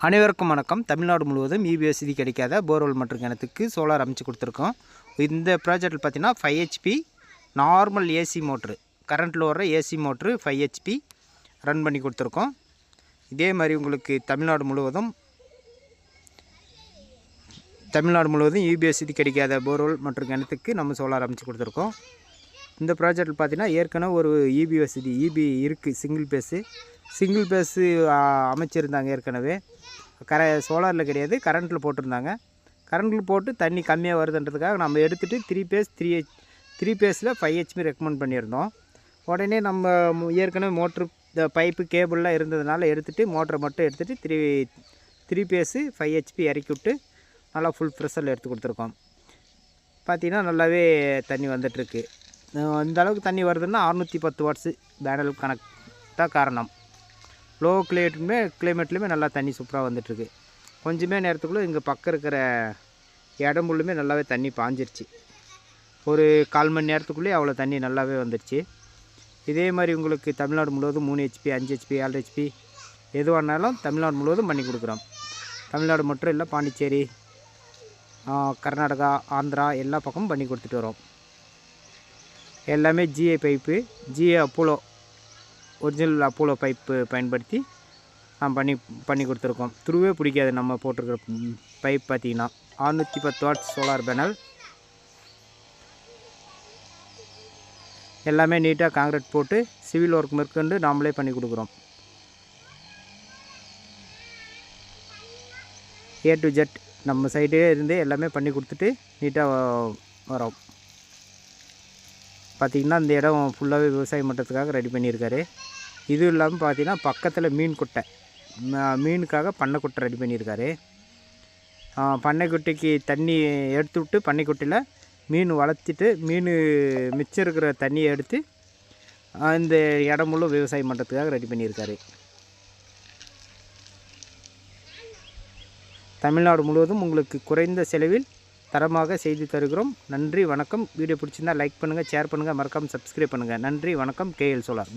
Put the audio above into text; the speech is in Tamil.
அனைவருக்கும் வணக்கம். தமிழ்நாடு முழுவதும் இபி வசதி கிடைக்காத போர்வெல் மற்றும் கிணத்துக்கு சோலார் அமைச்சு கொடுத்துருக்கோம். இந்த ப்ராஜெக்டில் பார்த்தீங்கன்னா 5 HP நார்மல் ஏசி மோட்ரு, கரண்ட்டில் வர்ற ஏசி மோட்ரு 5 HP ரன் பண்ணி கொடுத்துருக்கோம். இதே மாதிரி உங்களுக்கு தமிழ்நாடு முழுவதும் இபி வசதி கிடைக்காத போர்வெல் மற்றும் கிணத்துக்கு நம்ம சோலார் அமைச்சு கொடுத்துருக்கோம். இந்த ப்ராஜெக்டில் பார்த்தீங்கன்னா ஏற்கனவே ஒரு இபி இருக்குது. சிங்கிள் பேஸு அமைச்சிருந்தாங்க ஏற்கனவே. சோலாரில் கிடையாது, கரண்ட்டில் போட்டிருந்தாங்க. கரண்ட்டில் போட்டு தண்ணி கம்மியாக வருதுன்றதுக்காக நம்ம எடுத்துகிட்டு த்ரீ பேஸில் 5 HP ரெக்கமெண்ட் பண்ணியிருந்தோம். உடனே நம்ம ஏற்கனவே மோட்ரு இந்த பைப்பு கேபிள்லாம் இருந்ததுனால எடுத்துகிட்டு மோட்டரை மட்டும் எடுத்துகிட்டு த்ரீ பேஸு 5 HP இறக்கி விட்டு நல்லா ஃபுல் ப்ரெஷரில் எடுத்து கொடுத்துருக்கோம். பார்த்திங்கன்னா நல்லாவே தண்ணி வந்துட்டுருக்கு. இந்த அளவுக்கு தண்ணி வருதுன்னா 610 வாட்ஸு பேனல் கனெக்ட் தான் காரணம். லோ கிளைமேட்லேயுமே நல்லா தண்ணி சூப்பராக வந்துட்டுருக்கு. கொஞ்சமே நேரத்துக்குள்ளே இங்கே பக்கம் இருக்கிற இடம் முள்ளுமே நல்லாவே தண்ணி பாஞ்சிருச்சு. ஒரு 1/4 மணி நேரத்துக்குள்ளேயே அவ்வளோ தண்ணி நல்லாவே வந்துடுச்சு. இதே மாதிரி உங்களுக்கு தமிழ்நாடு முழுவதும் 3 HP 5 HP 7 HP எதுவானாலும் தமிழ்நாடு முழுவதும் பண்ணி கொடுக்குறோம். தமிழ்நாடு மட்டும் இல்லை, பாண்டிச்சேரி, கர்நாடகா, ஆந்திரா எல்லா பக்கமும் பண்ணி கொடுத்துட்டு வரோம். எல்லாமே GA pipe, GA Apollo original Apollo pipe பயன்படுத்தி நாம் பண்ணி கொடுத்துருக்கோம். துருவே பிடிக்காது நம்ம போட்டிருக்கிற பைப். பார்த்திங்கன்னா 610 வாட்ஸ் சோலார் பேனல். எல்லாமே நீட்டாக காங்கிரீட் போட்டு சிவில் ஒர்க் மேற்கொண்டு நாமளே பண்ணி கொடுக்குறோம். A to Z நம்ம சைடே இருந்து எல்லாமே பண்ணி கொடுத்துட்டு நீட்டாக வரோம். பார்த்திங்கன்னா இந்த இடம் ஃபுல்லாகவே விவசாயம் பண்ணுறதுக்காக ரெடி பண்ணியிருக்காரு. இதுவும் இல்லாமல் பார்த்திங்கன்னா பக்கத்தில் மீனுக்காக பண்ணைக்குட்டை ரெடி பண்ணியிருக்காரு. பண்ணைக்குட்டைக்கு தண்ணி எடுத்து விட்டு பண்ணைக்குட்டையில் மீன் வளர்த்திட்டு மிச்சம் இருக்கிற தண்ணியை எடுத்து இந்த இடம் முழு விவசாயம் பண்ணுறதுக்காக ரெடி பண்ணியிருக்காரு. தமிழ்நாடு முழுவதும் உங்களுக்கு குறைந்த செலவில் தரமாக செய்து தருகிறோம். நன்றி, வணக்கம். வீடியோ பிடிச்சிருந்தால் லைக் பண்ணுங்கள், ஷேர் பண்ணுங்கள், மறக்காமல் சப்ஸ்கிரைப் பண்ணுங்கள். நன்றி, வணக்கம். KL solar.